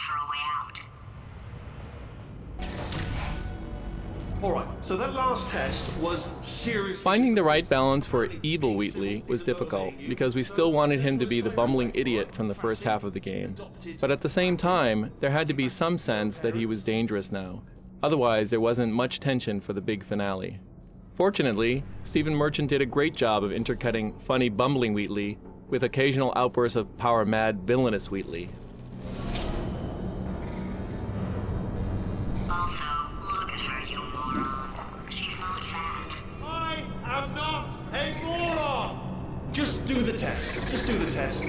for a way out. Alright, so that last test was seriously... Finding the right balance for evil Wheatley was difficult, because we still wanted him to be the bumbling idiot from the first half of the game. But at the same time, there had to be some sense that he was dangerous now. Otherwise, there wasn't much tension for the big finale. Fortunately, Stephen Merchant did a great job of intercutting funny bumbling Wheatley with occasional outbursts of power-mad villainous Wheatley. Also, look at her, you moron. She's not fat. I am not a moron! Just do the test. Just do the test.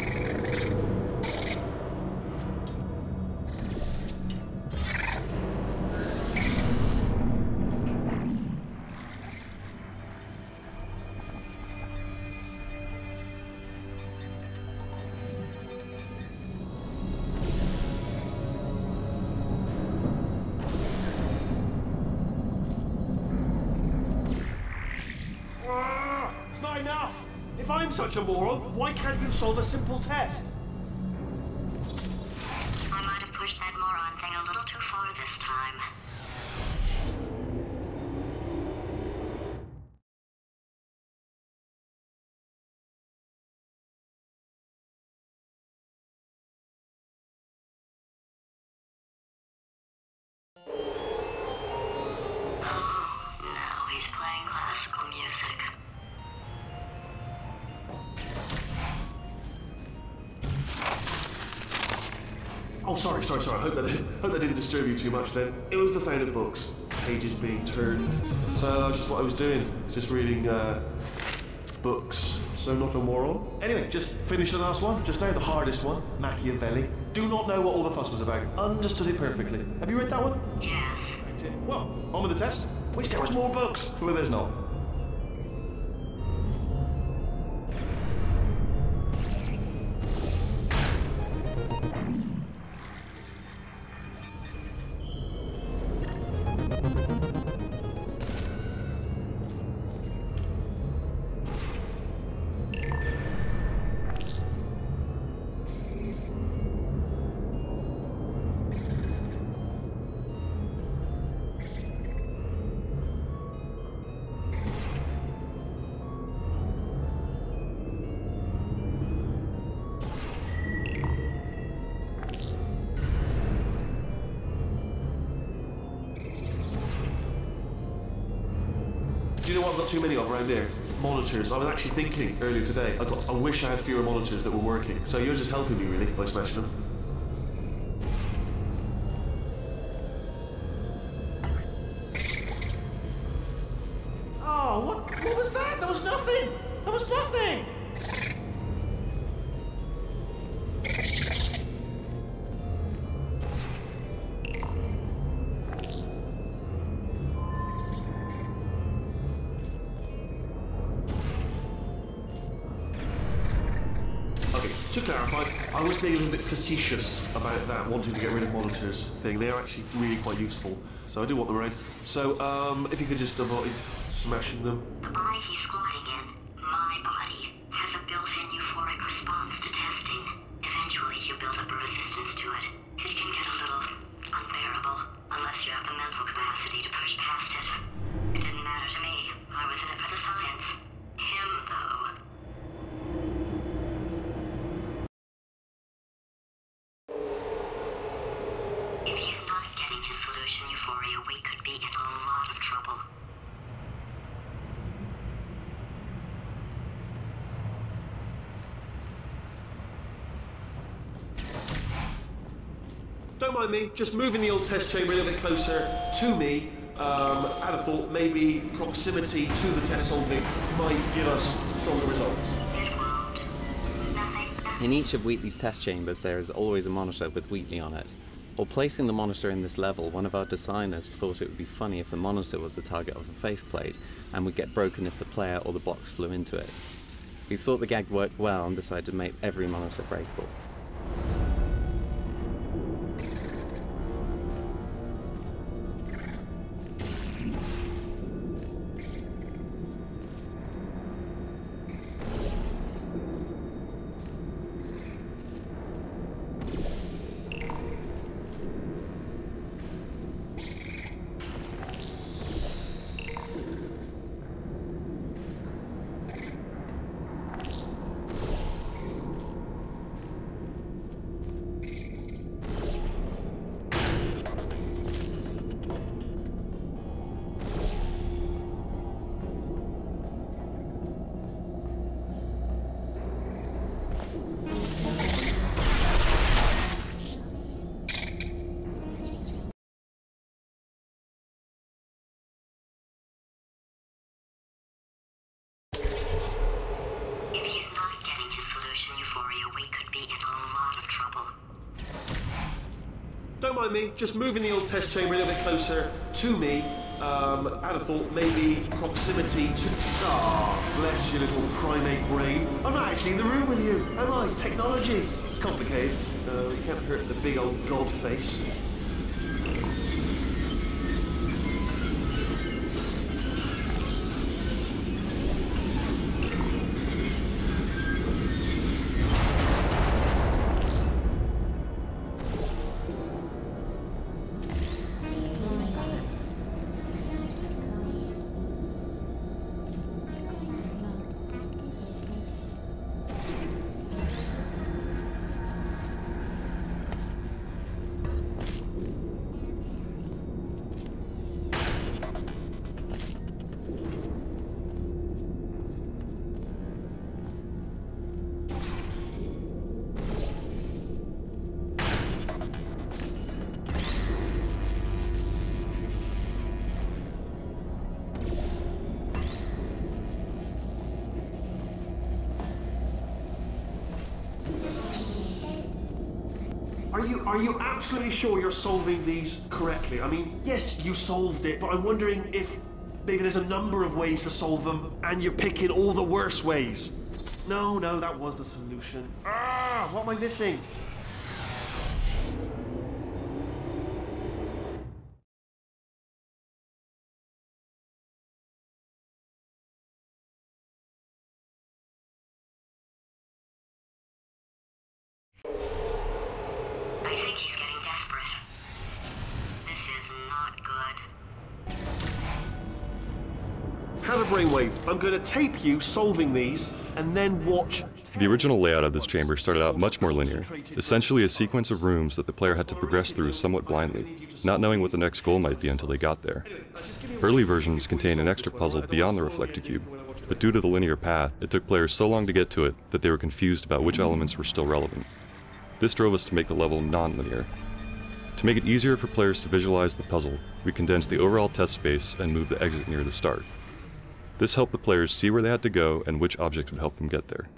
It's not enough! If I'm such a moron, why can't you solve a simple test? I might have pushed that moron thing a little too far this time. Oh, now he's playing classical music. Oh, sorry. I hope that didn't disturb you too much then. It was the sound of books, pages being turned. So that's just what I was doing, just reading books. So not a moron. Anyway, just finished the last one, just now the hardest one, Machiavelli. Do not know what all the fuss was about. Understood it perfectly. Have you read that one? Yes. Well, on with the test. Wish there was more books. Well, there's not. Do you know what I've got too many of around here? Monitors. I was actually thinking earlier today, I wish I had fewer monitors that were working. So you're just helping me really by smashing them. Oh, what was that? That was nothing! That was nothing! To clarify, I was being a little bit facetious about that wanting to get rid of monitors thing. They are actually really quite useful, so I do want them around. So, if you could just avoid smashing them. The body he's squatting in, my body, has a built-in euphoric response to testing. Eventually, you build up a resistance to it. It can get a little unbearable, unless you have the mental capacity to push past it. It didn't matter to me. I was in it for the science. Him, though. If he's not getting his solution euphoria, we could be in a lot of trouble. Don't mind me, just moving the old test chamber a little bit closer to me. I'd have thought maybe proximity to the test solving might give us stronger results. It won't. Nothing. In each of Wheatley's test chambers there is always a monitor with Wheatley on it. While placing the monitor in this level, one of our designers thought it would be funny if the monitor was the target of the faith plate and would get broken if the player or the box flew into it. We thought the gag worked well and decided to make every monitor breakable. Don't mind me, just moving the old test chamber a little bit closer to me. I'd have thought maybe proximity to... Ah, bless your little primate brain. I'm not actually in the room with you, am I? Technology. It's complicated. You can't hurt the big old god face. Are you absolutely sure you're solving these correctly? I mean, yes, you solved it, but I'm wondering if maybe there's a number of ways to solve them, and you're picking all the worst ways. No, that was the solution. Ah, what am I missing? I think he's getting desperate. This is not good. Have a brainwave. I'm going to tape you solving these, and then watch. The original layout of this chamber started out much more linear, essentially a sequence of rooms that the player had to progress through somewhat blindly, not knowing what the next goal might be until they got there. Early versions contained an extra puzzle beyond the reflector cube, but due to the linear path, it took players so long to get to it that they were confused about which elements were still relevant. This drove us to make the level non-linear. To make it easier for players to visualize the puzzle, we condensed the overall test space and moved the exit near the start. This helped the players see where they had to go and which objects would help them get there.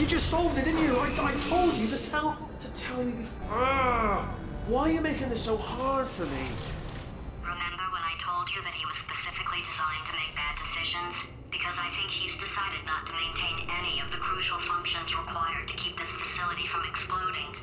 you just solved it, didn't you? I told you to tell me before. Why are you making this so hard for me? Remember when I told you that he was specifically designed to make bad decisions? Because I think he's decided not to maintain any of the crucial functions required to keep this facility from exploding.